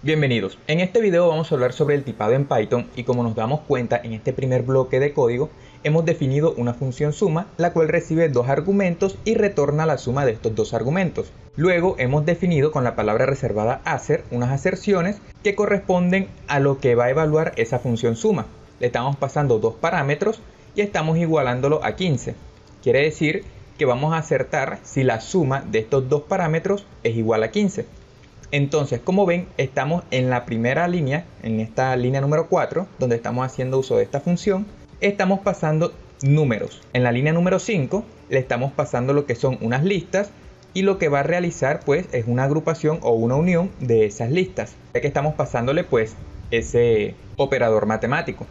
Bienvenidos. En este video vamos a hablar sobre el tipado en Python y como nos damos cuenta en este primer bloque de código hemos definido una función suma la cual recibe dos argumentos y retorna la suma de estos dos argumentos. Luego hemos definido con la palabra reservada assert unas aserciones que corresponden a lo que va a evaluar esa función suma. Le estamos pasando dos parámetros y estamos igualándolo a 15. Quiere decir que vamos a acertar si la suma de estos dos parámetros es igual a 15. Entonces, como ven, estamos en la primera línea, en esta línea número 4, donde estamos haciendo uso de esta función, estamos pasando números. En la línea número 5, le estamos pasando lo que son unas listas y lo que va a realizar pues es una agrupación o una unión de esas listas, ya que estamos pasándole pues ese operador matemático,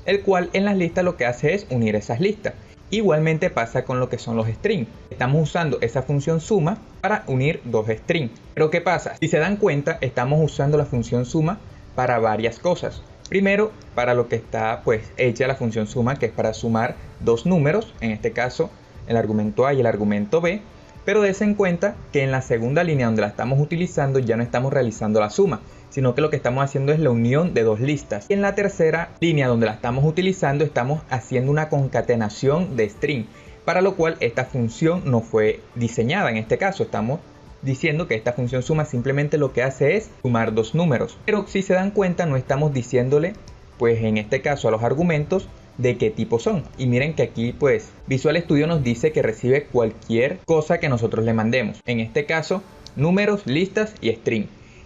el cual en las listas lo que hace es unir esas listas. Igualmente pasa con lo que son los strings. Estamos usando esa función suma para unir dos strings. Pero ¿qué pasa? Si se dan cuenta, estamos usando la función suma para varias cosas. Primero, para lo que está pues hecha la función suma, que es para sumar dos números, en este caso el argumento A y el argumento B. Pero dense en cuenta que en la segunda línea donde la estamos utilizando ya no estamos realizando la suma, sino que lo que estamos haciendo es la unión de dos listas. Y en la tercera línea donde la estamos utilizando estamos haciendo una concatenación de string, para lo cual esta función no fue diseñada. En este caso estamos diciendo que esta función suma simplemente lo que hace es sumar dos números. Pero si se dan cuenta no estamos diciéndole, pues en este caso a los argumentos, de qué tipo son. Y miren que aquí pues Visual Studio nos dice que recibe cualquier cosa que nosotros le mandemos. En este caso números, listas y string.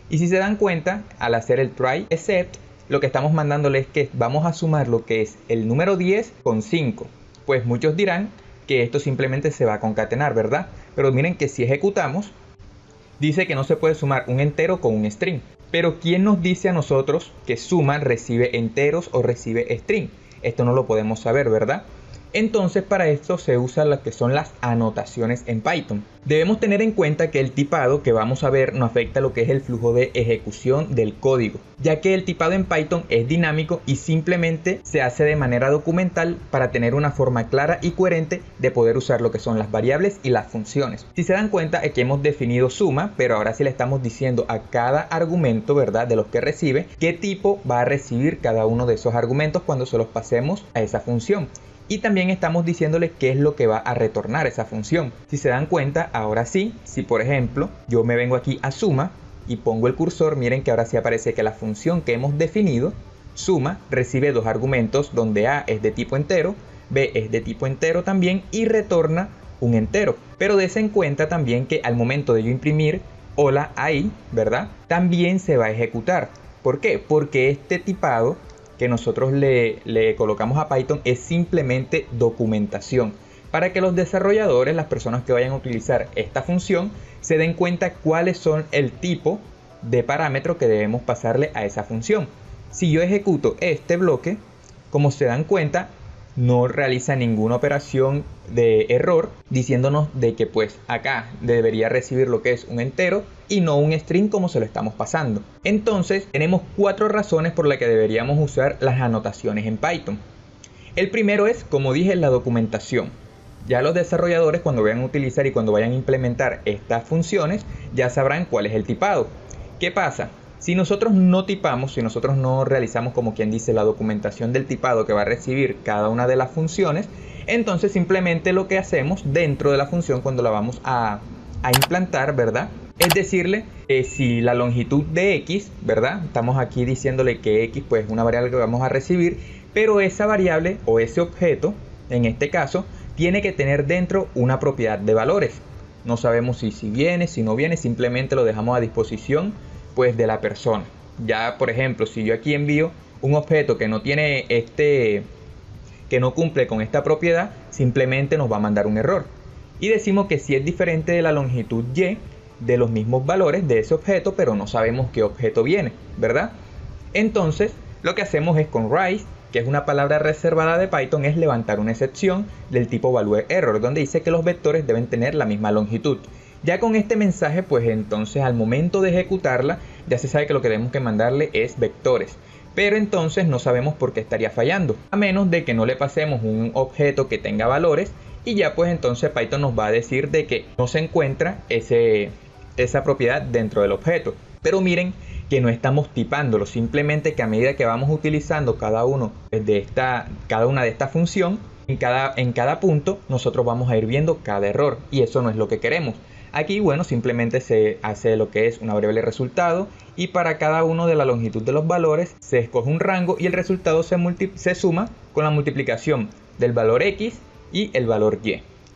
Y si se dan cuenta, al hacer el try except, lo que estamos mandándole es que vamos a sumar lo que es el número 10 con 5. Pues muchos dirán que esto simplemente se va a concatenar, ¿verdad? Pero miren que si ejecutamos, dice que no se puede sumar un entero con un string. Pero ¿quién nos dice a nosotros que suma recibe enteros o recibe string? Esto no lo podemos saber, ¿verdad? Entonces para esto se usan lo que son las anotaciones en Python. Debemos tener en cuenta que el tipado que vamos a ver no afecta lo que es el flujo de ejecución del código, ya que el tipado en Python es dinámico y simplemente se hace de manera documental para tener una forma clara y coherente de poder usar lo que son las variables y las funciones. Si se dan cuenta aquí hemos definido suma, pero ahora sí le estamos diciendo a cada argumento, ¿verdad?, de los que recibe, qué tipo va a recibir cada uno de esos argumentos cuando se los pasemos a esa función. Y también estamos diciéndole qué es lo que va a retornar esa función. Si se dan cuenta, ahora sí, si por ejemplo yo me vengo aquí a suma y pongo el cursor, miren que ahora sí aparece que la función que hemos definido, suma, recibe dos argumentos donde A es de tipo entero, B es de tipo entero también y retorna un entero. Pero dense en cuenta también que al momento de yo imprimir hola ahí, ¿verdad?, también se va a ejecutar. ¿Por qué? Porque este tipado que nosotros le colocamos a Python es simplemente documentación para que los desarrolladores, las personas que vayan a utilizar esta función, se den cuenta cuáles son el tipo de parámetro que debemos pasarle a esa función. Si yo ejecuto este bloque, como se dan cuenta, no realiza ninguna operación de error diciéndonos de que pues acá debería recibir lo que es un entero y no un string como se lo estamos pasando. Entonces tenemos 4 razones por las que deberíamos usar las anotaciones en Python. El primero es, como dije, la documentación. Ya los desarrolladores cuando vayan a utilizar y cuando vayan a implementar estas funciones ya sabrán cuál es el tipado. ¿Qué pasa? Si nosotros no tipamos, si nosotros no realizamos como quien dice la documentación del tipado que va a recibir cada una de las funciones, entonces simplemente lo que hacemos dentro de la función cuando la vamos a implantar, ¿verdad?, es decirle si la longitud de x, ¿verdad?, estamos aquí diciéndole que x pues es una variable que vamos a recibir, pero esa variable o ese objeto, en este caso, tiene que tener dentro una propiedad de valores. No sabemos si viene, si no viene, simplemente lo dejamos a disposición pues de la persona. Ya por ejemplo, si yo aquí envío un objeto que no tiene que no cumple con esta propiedad, simplemente nos va a mandar un error. Y decimos que si es diferente de la longitud y de los mismos valores de ese objeto, pero no sabemos qué objeto viene, ¿verdad? Entonces lo que hacemos es con raise, que es una palabra reservada de Python, es levantar una excepción del tipo value error, donde dice que los vectores deben tener la misma longitud. Ya con este mensaje, pues entonces al momento de ejecutarla, ya se sabe que lo que tenemos que mandarle es vectores. Pero entonces no sabemos por qué estaría fallando, a menos de que no le pasemos un objeto que tenga valores y ya pues entonces Python nos va a decir de que no se encuentra esa propiedad dentro del objeto. Pero miren que no estamos tipándolo, simplemente que a medida que vamos utilizando cada una de esta función, en cada punto nosotros vamos a ir viendo cada error, y eso no es lo que queremos. Aquí, bueno, simplemente se hace lo que es una variable resultado, y para cada uno de la longitud de los valores se escoge un rango y el resultado se suma con la multiplicación del valor x y el valor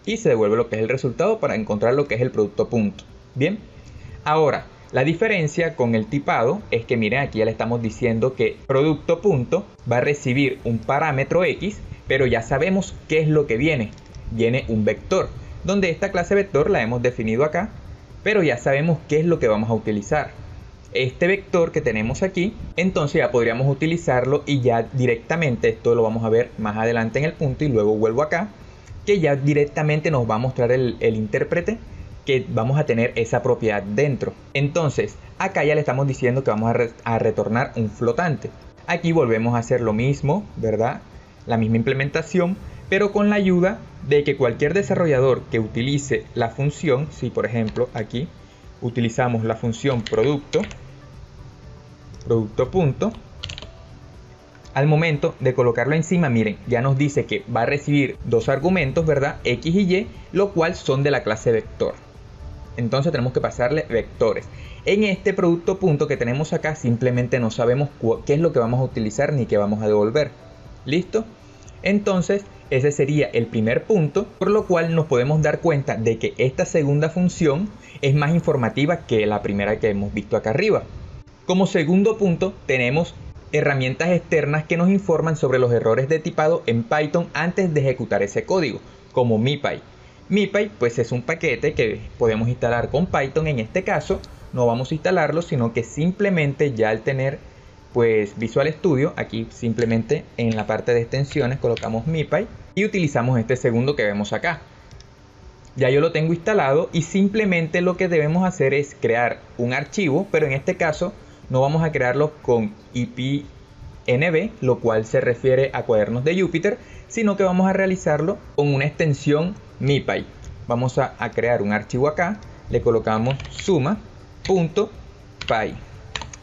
y se devuelve lo que es el resultado para encontrar lo que es el producto punto. Bien, ahora la diferencia con el tipado es que miren, aquí ya le estamos diciendo que producto punto va a recibir un parámetro x, pero ya sabemos qué es lo que viene. Viene un vector, donde esta clase vector la hemos definido acá, pero ya sabemos qué es lo que vamos a utilizar. Este vector que tenemos aquí, entonces ya podríamos utilizarlo y ya directamente, esto lo vamos a ver más adelante en el punto y luego vuelvo acá, que ya directamente nos va a mostrar el intérprete que vamos a tener esa propiedad dentro. Entonces acá ya le estamos diciendo que vamos a retornar un flotante. Aquí volvemos a hacer lo mismo, ¿verdad? La misma implementación, pero con la ayuda de que cualquier desarrollador que utilice la función, si por ejemplo aquí utilizamos la función producto punto, al momento de colocarlo encima, miren, ya nos dice que va a recibir dos argumentos, ¿verdad? X y Y, lo cual son de la clase vector. Entonces tenemos que pasarle vectores. En este producto punto que tenemos acá, simplemente no sabemos qué es lo que vamos a utilizar ni qué vamos a devolver. ¿Listo? Entonces ese sería el primer punto, por lo cual nos podemos dar cuenta de que esta segunda función es más informativa que la primera que hemos visto acá arriba. Como segundo punto tenemos herramientas externas que nos informan sobre los errores de tipado en Python antes de ejecutar ese código, como MiPy. MiPy pues es un paquete que podemos instalar con Python. En este caso no vamos a instalarlo, sino que simplemente ya al tener pues Visual Studio, aquí simplemente en la parte de extensiones colocamos MiPy y utilizamos este segundo que vemos acá. Ya yo lo tengo instalado y simplemente lo que debemos hacer es crear un archivo, pero en este caso no vamos a crearlo con IPNB, lo cual se refiere a cuadernos de Jupyter, sino que vamos a realizarlo con una extensión MiPy. Vamos a crear un archivo acá, le colocamos suma.py.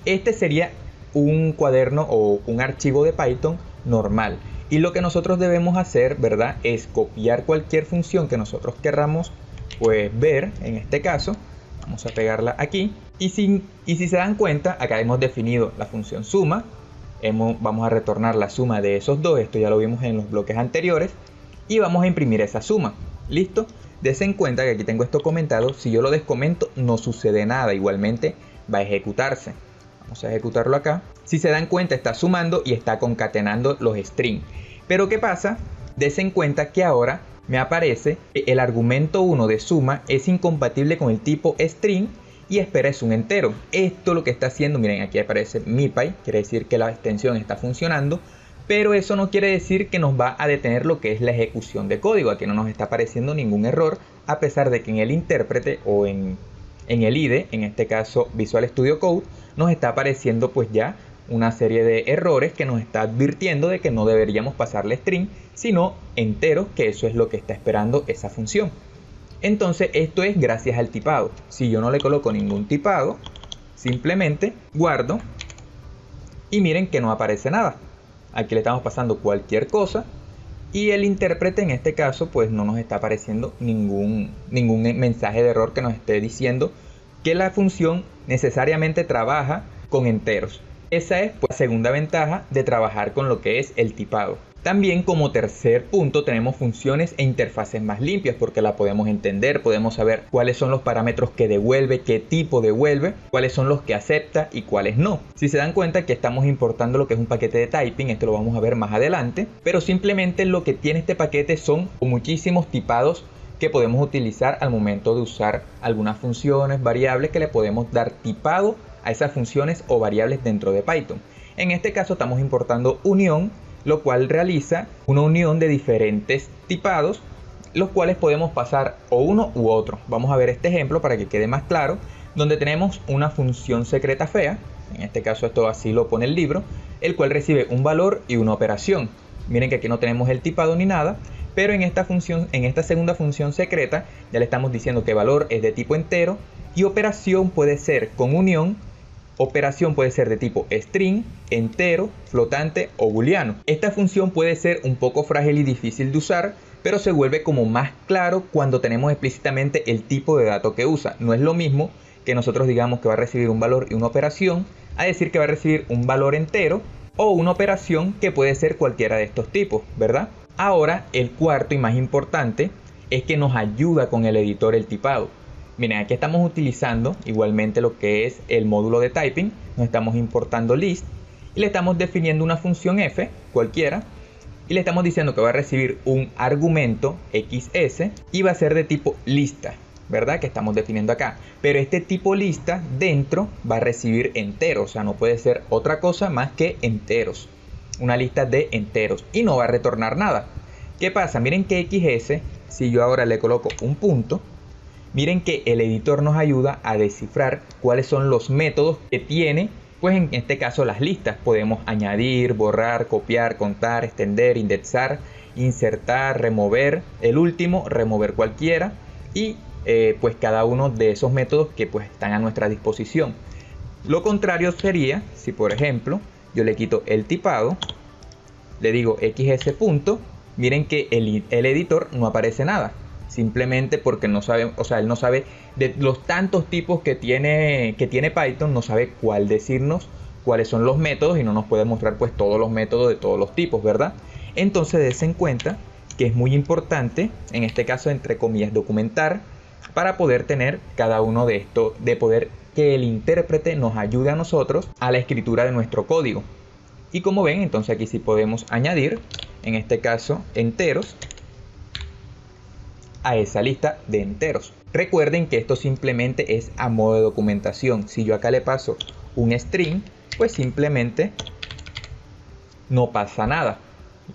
Este sería un cuaderno o un archivo de Python normal. Y lo que nosotros debemos hacer, ¿verdad?, es copiar cualquier función que nosotros querramos pues ver. En este caso, vamos a pegarla aquí. Y si se dan cuenta, acá hemos definido la función suma. Vamos a retornar la suma de esos dos. Esto ya lo vimos en los bloques anteriores. Y vamos a imprimir esa suma. ¿Listo? Dense en cuenta que aquí tengo esto comentado. Si yo lo descomento, no sucede nada. Igualmente va a ejecutarse. Vamos a ejecutarlo acá. Si se dan cuenta, está sumando y está concatenando los strings. Pero ¿qué pasa? Dense en cuenta que ahora me aparece que el argumento 1 de suma es incompatible con el tipo string y espera es un entero. Esto lo que está haciendo, miren, aquí aparece MiPy, quiere decir que la extensión está funcionando, pero eso no quiere decir que nos va a detener lo que es la ejecución de código. Aquí no nos está apareciendo ningún error, a pesar de que en el intérprete o en el IDE, en este caso Visual Studio Code, nos está apareciendo pues ya una serie de errores que nos está advirtiendo de que no deberíamos pasarle string, sino enteros, que eso es lo que está esperando esa función. Entonces esto es gracias al tipado. Si yo no le coloco ningún tipado, simplemente guardo y miren que no aparece nada. Aquí le estamos pasando cualquier cosa y el intérprete en este caso pues no nos está apareciendo ningún mensaje de error que nos esté diciendo que la función necesariamente trabaja con enteros. Esa es pues la segunda ventaja de trabajar con lo que es el tipado. También como tercer punto tenemos funciones e interfaces más limpias, porque la podemos entender, podemos saber cuáles son los parámetros que devuelve, qué tipo devuelve, cuáles son los que acepta y cuáles no. Si se dan cuenta que estamos importando lo que es un paquete de typing, esto lo vamos a ver más adelante, pero simplemente lo que tiene este paquete son muchísimos tipados que podemos utilizar al momento de usar algunas funciones, variables que le podemos dar tipado a esas funciones o variables dentro de Python. En este caso estamos importando unión, lo cual realiza una unión de diferentes tipados, los cuales podemos pasar o uno u otro. Vamos a ver este ejemplo para que quede más claro, donde tenemos una función secreta fea, en este caso esto así lo pone el libro, el cual recibe un valor y una operación. Miren que aquí no tenemos el tipado ni nada, pero en esta segunda función secreta ya le estamos diciendo que valor es de tipo entero y operación puede ser con unión operación puede ser de tipo string, entero, flotante o booleano. Esta función puede ser un poco frágil y difícil de usar, pero se vuelve como más claro cuando tenemos explícitamente el tipo de dato que usa. No es lo mismo que nosotros digamos que va a recibir un valor y una operación, a decir que va a recibir un valor entero o una operación que puede ser cualquiera de estos tipos, ¿verdad? Ahora, el cuarto y más importante es que nos ayuda con el editor el tipado. Miren, aquí estamos utilizando igualmente lo que es el módulo de typing. Nos estamos importando list y le estamos definiendo una función f cualquiera y le estamos diciendo que va a recibir un argumento xs y va a ser de tipo lista, ¿verdad? Que estamos definiendo acá. Pero este tipo lista dentro va a recibir enteros, o sea, no puede ser otra cosa más que enteros. Una lista de enteros y no va a retornar nada. ¿Qué pasa? Miren que xs, si yo ahora le coloco un punto, miren que el editor nos ayuda a descifrar cuáles son los métodos que tiene, pues en este caso las listas. Podemos añadir, borrar, copiar, contar, extender, indexar, insertar, remover. El último, remover cualquiera. Y pues cada uno de esos métodos que pues están a nuestra disposición. Lo contrario sería, si por ejemplo yo le quito el tipado, le digo xs punto, miren que el editor no aparece nada. Simplemente porque no sabe, o sea, él no sabe de los tantos tipos que tiene Python, no sabe cuál decirnos, cuáles son los métodos y no nos puede mostrar pues todos los métodos de todos los tipos, ¿verdad? Entonces dense en cuenta que es muy importante, en este caso entre comillas, documentar para poder tener cada uno de estos, de poder que el intérprete nos ayude a nosotros a la escritura de nuestro código. Y como ven, entonces aquí sí podemos añadir, en este caso, enteros a esa lista de enteros. Recuerden que esto simplemente es a modo de documentación. Si yo acá le paso un string, pues simplemente no pasa nada.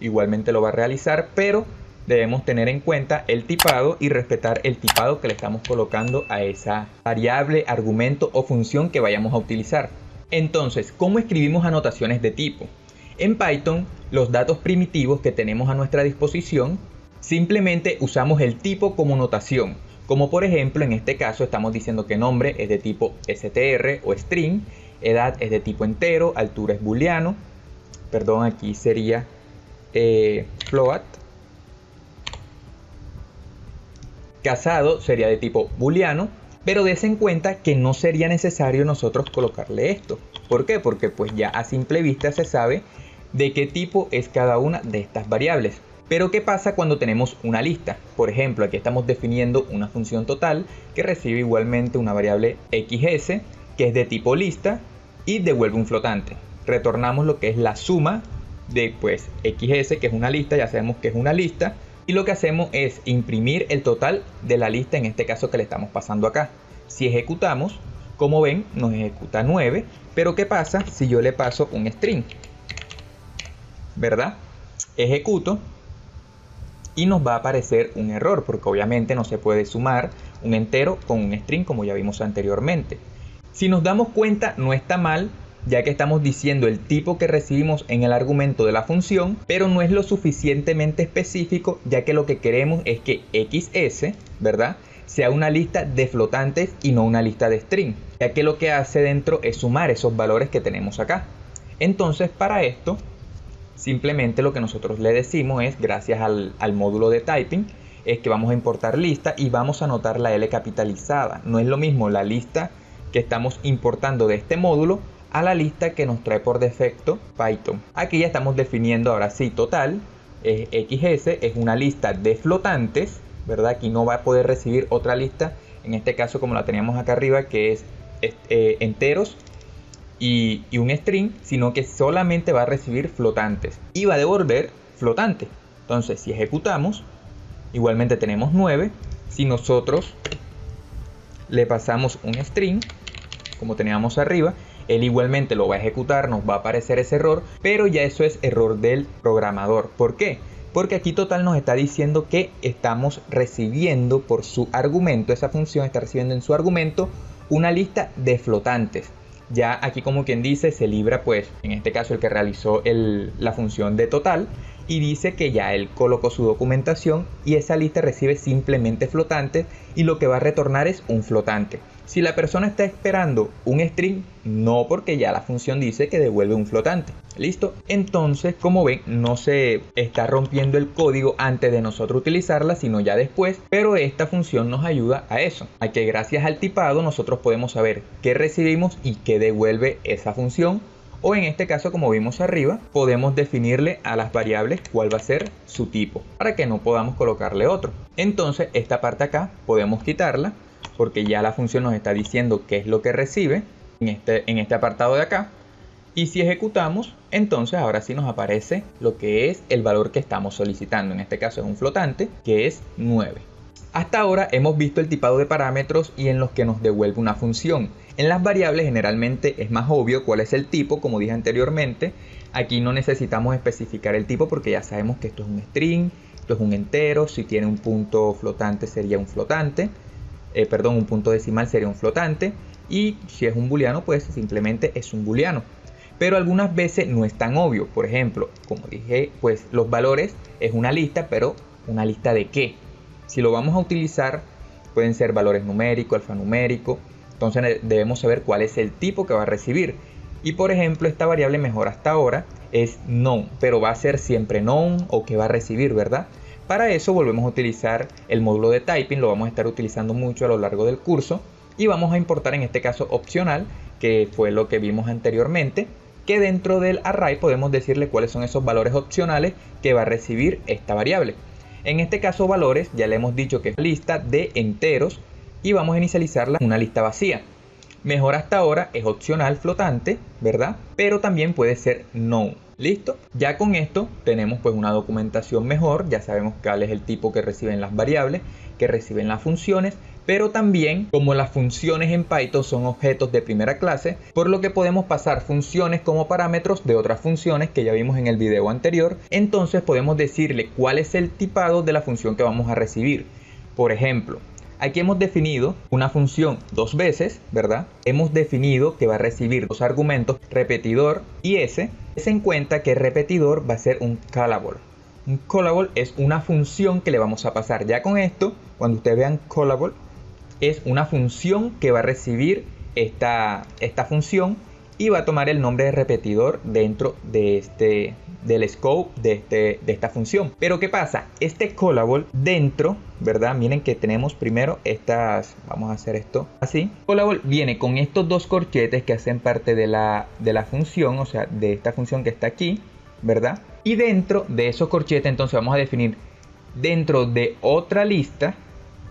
Igualmente lo va a realizar, pero debemos tener en cuenta el tipado y respetar el tipado que le estamos colocando a esa variable, argumento o función que vayamos a utilizar. Entonces, ¿cómo escribimos anotaciones de tipo? En Python, los datos primitivos que tenemos a nuestra disposición, simplemente usamos el tipo como notación. Como por ejemplo, en este caso estamos diciendo que nombre es de tipo str o string, edad es de tipo entero, altura es booleano, perdón, aquí sería float, casado sería de tipo booleano, pero des en cuenta que no sería necesario nosotros colocarle esto. ¿Por qué? Porque pues ya a simple vista se sabe de qué tipo es cada una de estas variables. Pero ¿qué pasa cuando tenemos una lista? Por ejemplo, aquí estamos definiendo una función total que recibe igualmente una variable xs que es de tipo lista y devuelve un flotante. Retornamos lo que es la suma de pues xs, que es una lista, ya sabemos que es una lista, y lo que hacemos es imprimir el total de la lista, en este caso que le estamos pasando acá. Si ejecutamos, como ven, nos ejecuta 9, pero ¿qué pasa si yo le paso un string? ¿Verdad? Ejecuto y nos va a aparecer un error, porque obviamente no se puede sumar un entero con un string como ya vimos anteriormente. Si nos damos cuenta, no está mal, ya que estamos diciendo el tipo que recibimos en el argumento de la función, pero no es lo suficientemente específico, ya que lo que queremos es que xs, ¿verdad?, sea una lista de flotantes y no una lista de string, ya que lo que hace dentro es sumar esos valores que tenemos acá. Entonces, para esto, simplemente lo que nosotros le decimos es, gracias al módulo de typing, es que vamos a importar lista y vamos a anotar la L capitalizada. No es lo mismo la lista que estamos importando de este módulo a la lista que nos trae por defecto Python. Aquí ya estamos definiendo ahora sí total, xs es una lista de flotantes, ¿verdad? Aquí no va a poder recibir otra lista, en este caso como la teníamos acá arriba, que es enteros y un string, sino que solamente va a recibir flotantes y va a devolver flotante. Entonces si ejecutamos, igualmente tenemos 9. Si nosotros le pasamos un string, como teníamos arriba, él igualmente lo va a ejecutar, nos va a aparecer ese error, pero ya eso es error del programador. ¿Por qué? Porque aquí total nos está diciendo que estamos recibiendo por su argumento, esa función está recibiendo en su argumento una lista de flotantes. Ya aquí, como quien dice, se libra pues en este caso el que realizó la función de total, y dice que ya él colocó su documentación y esa lista recibe simplemente flotantes y lo que va a retornar es un flotante. Si la persona está esperando un string, no, porque ya la función dice que devuelve un flotante. ¿Listo? Entonces, como ven, no se está rompiendo el código antes de nosotros utilizarla, sino ya después. Pero esta función nos ayuda a eso, a que gracias al tipado nosotros podemos saber qué recibimos y qué devuelve esa función. O en este caso, como vimos arriba, podemos definirle a las variables cuál va a ser su tipo, para que no podamos colocarle otro. Entonces, esta parte acá podemos quitarla, porque ya la función nos está diciendo qué es lo que recibe en este apartado de acá. Y si ejecutamos, entonces ahora sí nos aparece lo que es el valor que estamos solicitando. En este caso es un flotante, que es 9. Hasta ahora hemos visto el tipado de parámetros y en los que nos devuelve una función. En las variables generalmente es más obvio cuál es el tipo, como dije anteriormente. Aquí no necesitamos especificar el tipo porque ya sabemos que esto es un string, esto es un entero. Si tiene un punto flotante sería un flotante. Un punto decimal sería un flotante. Y si es un booleano, pues simplemente es un booleano. Pero algunas veces no es tan obvio. Por ejemplo, como dije, pues los valores es una lista, pero ¿una lista de qué? Si lo vamos a utilizar, pueden ser valores numéricos, alfanumérico. Entonces debemos saber cuál es el tipo que va a recibir. Y por ejemplo, esta variable mejor hasta ahora es known, pero va a ser siempre known o que va a recibir, ¿verdad? Para eso volvemos a utilizar el módulo de typing, lo vamos a estar utilizando mucho a lo largo del curso. Y vamos a importar en este caso opcional, que fue lo que vimos anteriormente, que dentro del array podemos decirle cuáles son esos valores opcionales que va a recibir esta variable. En este caso valores, ya le hemos dicho que es lista de enteros y vamos a inicializarla en una lista vacía. Mejor hasta ahora es opcional flotante, ¿verdad? Pero también puede ser known. ¿Listo? Ya con esto tenemos pues una documentación mejor, ya sabemos cuál es el tipo que reciben las variables, que reciben las funciones, pero también como las funciones en Python son objetos de primera clase, por lo que podemos pasar funciones como parámetros de otras funciones que ya vimos en el video anterior, entonces podemos decirle cuál es el tipado de la función que vamos a recibir. Por ejemplo, aquí hemos definido una función dos veces, ¿verdad? Hemos definido que va a recibir dos argumentos, repetidor y s. Ten en cuenta que repetidor va a ser un callable. Un callable es una función que le vamos a pasar. Ya con esto, cuando ustedes vean callable, es una función que va a recibir esta función y va a tomar el nombre de repetidor dentro de del scope de esta función. Pero ¿qué pasa? Este callable dentro, ¿verdad? Miren que tenemos primero estas, vamos a hacer esto así. Callable viene con estos dos corchetes que hacen parte de la función, o sea, de esta función que está aquí, ¿verdad? Y dentro de esos corchetes entonces vamos a definir dentro de otra lista,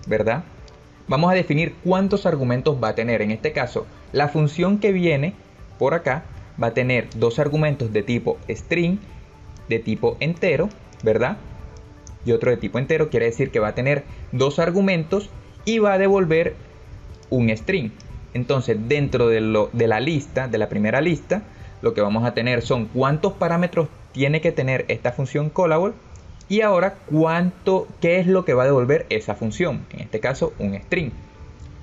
¿verdad? Vamos a definir cuántos argumentos va a tener. En este caso, la función que viene por acá va a tener dos argumentos de tipo string, de tipo entero, ¿verdad? Y otro de tipo entero, quiere decir que va a tener dos argumentos y va a devolver un string. Entonces, dentro de la lista, de la primera lista, lo que vamos a tener son cuántos parámetros tiene que tener esta función callable. Y ahora, ¿qué es lo que va a devolver esa función? En este caso, un string.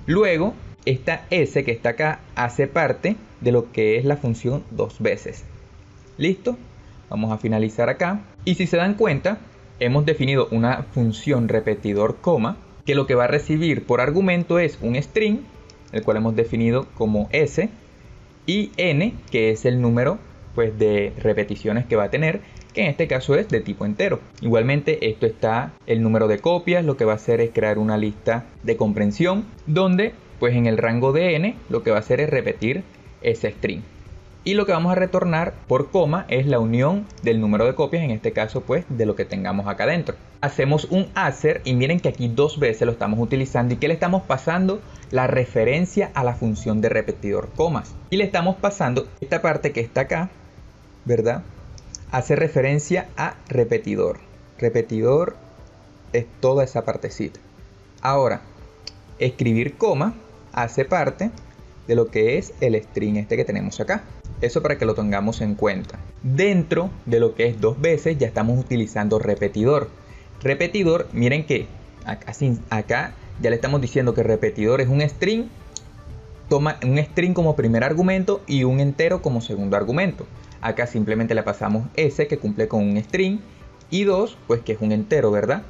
Luego, esta s que está acá hace parte de lo que es la función dos veces. ¿Listo? Vamos a finalizar acá. Y si se dan cuenta, hemos definido una función repetidor coma, que lo que va a recibir por argumento es un string, el cual hemos definido como s, y n, que es el número pues, de repeticiones que va a tener, que en este caso es de tipo entero. Igualmente esto está el número de copias, lo que va a hacer es crear una lista de comprensión, donde pues en el rango de n lo que va a hacer es repetir ese string. Y lo que vamos a retornar por coma es la unión del número de copias, en este caso pues de lo que tengamos acá dentro. Hacemos un answer y miren que aquí dos veces lo estamos utilizando y que le estamos pasando la referencia a la función de repetidor comas. Y le estamos pasando esta parte que está acá, ¿verdad? Hace referencia a repetidor. Repetidor es toda esa partecita. Ahora, escribir coma hace parte de lo que es el string este que tenemos acá. Eso para que lo tengamos en cuenta. Dentro de lo que es dos veces ya estamos utilizando repetidor. Repetidor, miren que acá ya le estamos diciendo que repetidor es un string. Toma un string como primer argumento y un entero como segundo argumento. Acá simplemente le pasamos s que cumple con un string y 2 pues que es un entero, ¿verdad?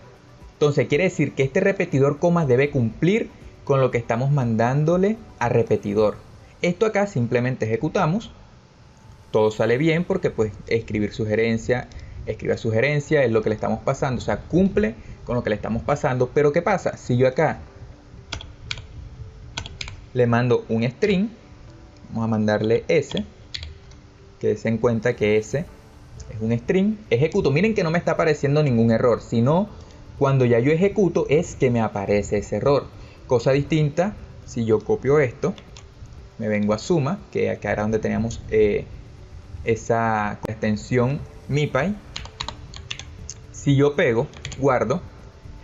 Entonces quiere decir que este repetidor coma debe cumplir con lo que estamos mandándole a repetidor. Esto acá simplemente ejecutamos, todo sale bien porque pues escribe sugerencia es lo que le estamos pasando, o sea, cumple con lo que le estamos pasando. Pero ¿qué pasa? Si yo acá le mando un string, vamos a mandarle S, que se den cuenta que S es un string, ejecuto, miren que no me está apareciendo ningún error, sino cuando ya yo ejecuto es que me aparece ese error. Cosa distinta, si yo copio esto, me vengo a suma, que acá era donde teníamos esa extensión MiPy. Si yo pego, guardo,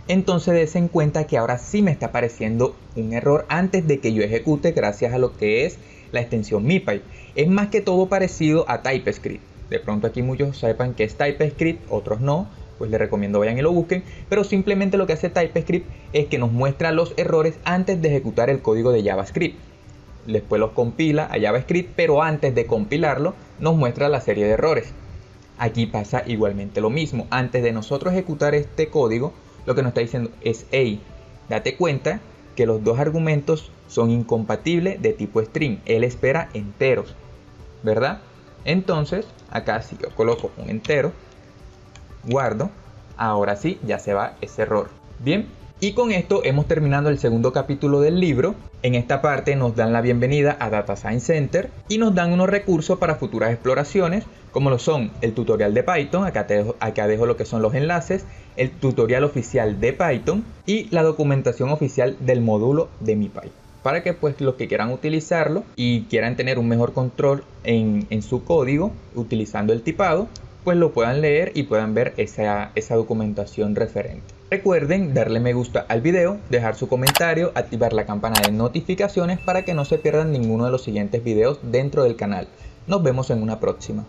entonces dense en cuenta que ahora sí me está apareciendo un error antes de que yo ejecute, gracias a lo que es la extensión MiPy. Es más que todo parecido a TypeScript. De pronto aquí muchos sepan que es TypeScript, otros no, pues les recomiendo vayan y lo busquen. Pero simplemente lo que hace TypeScript es que nos muestra los errores antes de ejecutar el código de JavaScript. Después los compila a JavaScript, pero antes de compilarlo nos muestra la serie de errores. Aquí pasa igualmente lo mismo. Antes de nosotros ejecutar este código, lo que nos está diciendo es: hey, date cuenta que los dos argumentos son incompatibles de tipo string. Él espera enteros, ¿verdad? Entonces, acá si yo coloco un entero, guardo, ahora sí ya se va ese error. Bien, y con esto hemos terminado el segundo capítulo del libro. En esta parte nos dan la bienvenida a Data Science Center y nos dan unos recursos para futuras exploraciones, como lo son el tutorial de Python, acá dejo lo que son los enlaces, el tutorial oficial de Python y la documentación oficial del módulo de MiPy, para que pues los que quieran utilizarlo y quieran tener un mejor control en su código utilizando el tipado, pues lo puedan leer y puedan ver esa documentación referente. Recuerden darle me gusta al video, dejar su comentario, activar la campana de notificaciones para que no se pierdan ninguno de los siguientes videos dentro del canal. Nos vemos en una próxima.